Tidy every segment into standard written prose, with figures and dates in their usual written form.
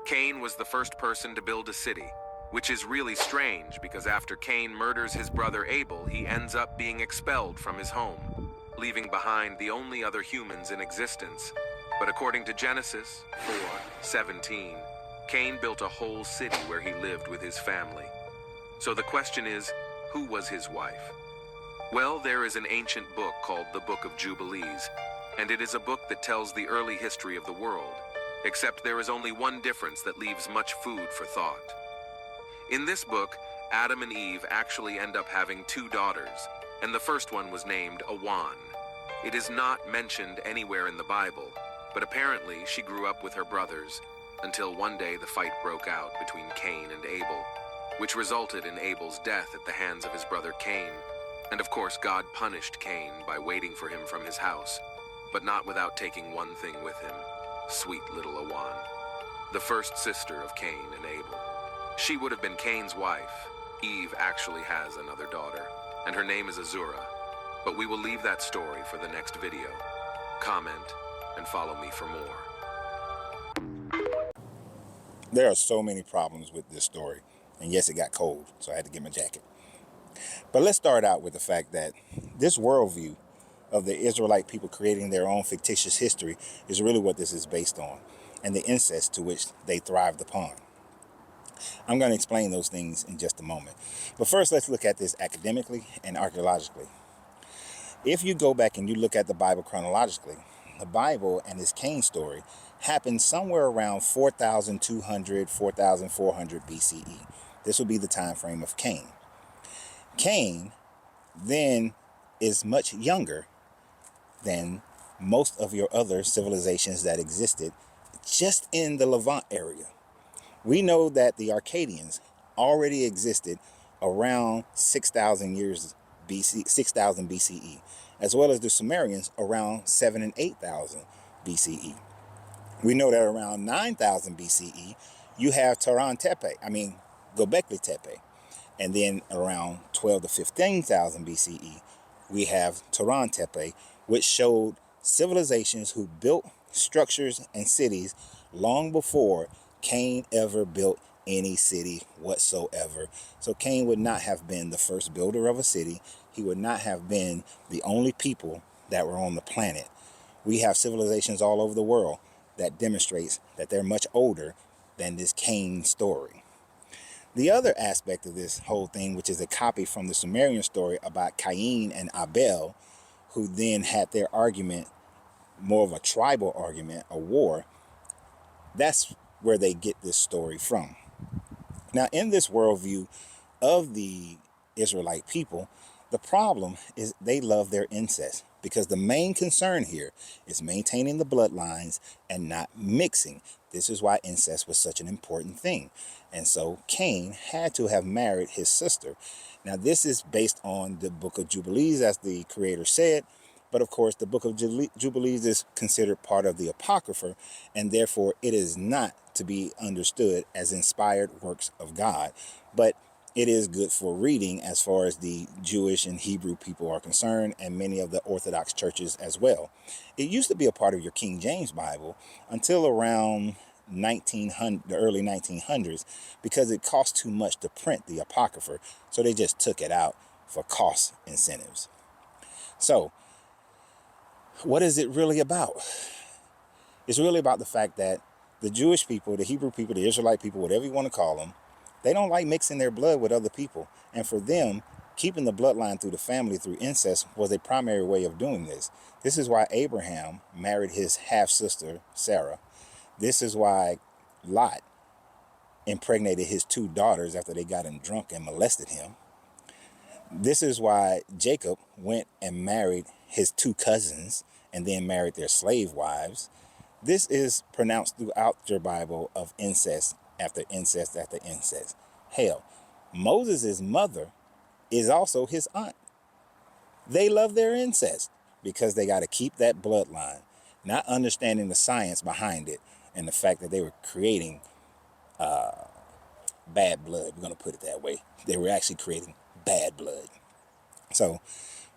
Cain was the first person to build a city, which is really strange because after Cain murders his brother Abel, he ends up being expelled from his home, leaving behind the only other humans in existence. But according to Genesis 4:17, Cain built a whole city where he lived with his family. So the question is, who was his wife? Well, there is an ancient book called the Book of Jubilees, and it is a book that tells the early history of the world, except there is only one difference that leaves much food for thought. In this book, Adam and Eve actually end up having 2 daughters, and the first one was named Awan. It is not mentioned anywhere in the Bible, but apparently she grew up with her brothers until one day the fight broke out between Cain and Abel, which resulted in Abel's death at the hands of his brother Cain. And of course, God punished Cain by waiting for him from his house, but not without taking one thing with him: sweet little Awan, the first sister of Cain and Abel. She would have been Cain's wife. Eve actually has another daughter, and her name is Azura. But we will leave that story for the next video. Comment and follow me for more. There are so many problems with this story. And yes, it got cold, so I had to get my jacket. But let's start out with the fact that this worldview of the Israelite people creating their own fictitious history is really what this is based on, and the incest to which they thrived upon. I'm going to explain those things in just a moment. But first, let's look at this academically and archaeologically. If you go back and you look at the Bible chronologically, the Bible and this Cain story happened somewhere around 4,200, 4,400 BCE. This will be the time frame of Cain. Cain then is much younger than most of your other civilizations that existed just in the Levant area. We know that the Akkadians already existed around 6,000 years BC, 6,000 BCE, as well as the Sumerians around 7 and 8,000 BCE. We know that around 9,000 BCE, you have Göbekli Tepe. And then around 12 to 15,000 BCE, we have Turan Tepe, which showed civilizations who built structures and cities long before Cain ever built any city whatsoever. So Cain would not have been the first builder of a city. He would not have been the only people that were on the planet. We have civilizations all over the world that demonstrates that they're much older than this Cain story. The other aspect of this whole thing, which is a copy from the Sumerian story about Cain and Abel, who then had their argument, more of a tribal argument, a war, that's where they get this story from. Now, in this worldview of the Israelite people, the problem is they love their incest, because the main concern here is maintaining the bloodlines and not mixing. This is why incest was such an important thing. And so Cain had to have married his sister. Now, this is based on the Book of Jubilees, as the creator said. But of course, the Book of Jubilees is considered part of the Apocrypha, and therefore it is not to be understood as inspired works of God. But it is good for reading as far as the Jewish and Hebrew people are concerned, and many of the Orthodox churches as well. It used to be a part of your King James Bible until around the early 1900s, because it cost too much to print the Apocrypha. So they just took it out for cost incentives. So what is it really about? It's really about the fact that the Jewish people, the Hebrew people, the Israelite people, whatever you want to call them, they don't like mixing their blood with other people. And for them, keeping the bloodline through the family through incest was a primary way of doing this. This is why Abraham married his half-sister, Sarah. This is why Lot impregnated his 2 daughters after they got him drunk and molested him. This is why Jacob went and married his 2 cousins and then married their slave wives. This is pronounced throughout your Bible of incest after incest after incest. Hell, Moses' mother is also his aunt. They love their incest because they got to keep that bloodline, not understanding the science behind it and the fact that they were creating bad blood. We're going to put it that way. They were actually creating bad blood. So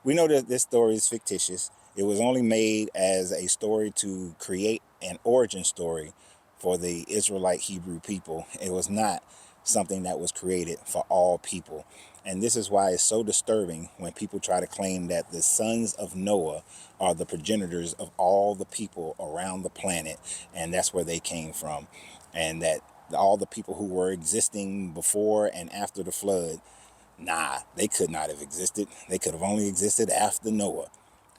we know that this story is fictitious. It was only made as a story to create an origin story for the Israelite Hebrew people. It was not something that was created for all people. And this is why it's so disturbing when people try to claim that the sons of Noah are the progenitors of all the people around the planet, and that's where they came from, and that all the people who were existing before and after the flood, nah, they could not have existed. They could have only existed after Noah,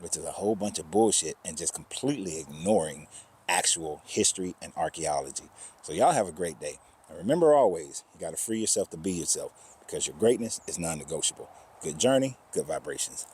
which is a whole bunch of bullshit and just completely ignoring actual history and archaeology. So y'all have a great day. And remember always, you got to free yourself to be yourself, because your greatness is non-negotiable. Good journey, good vibrations.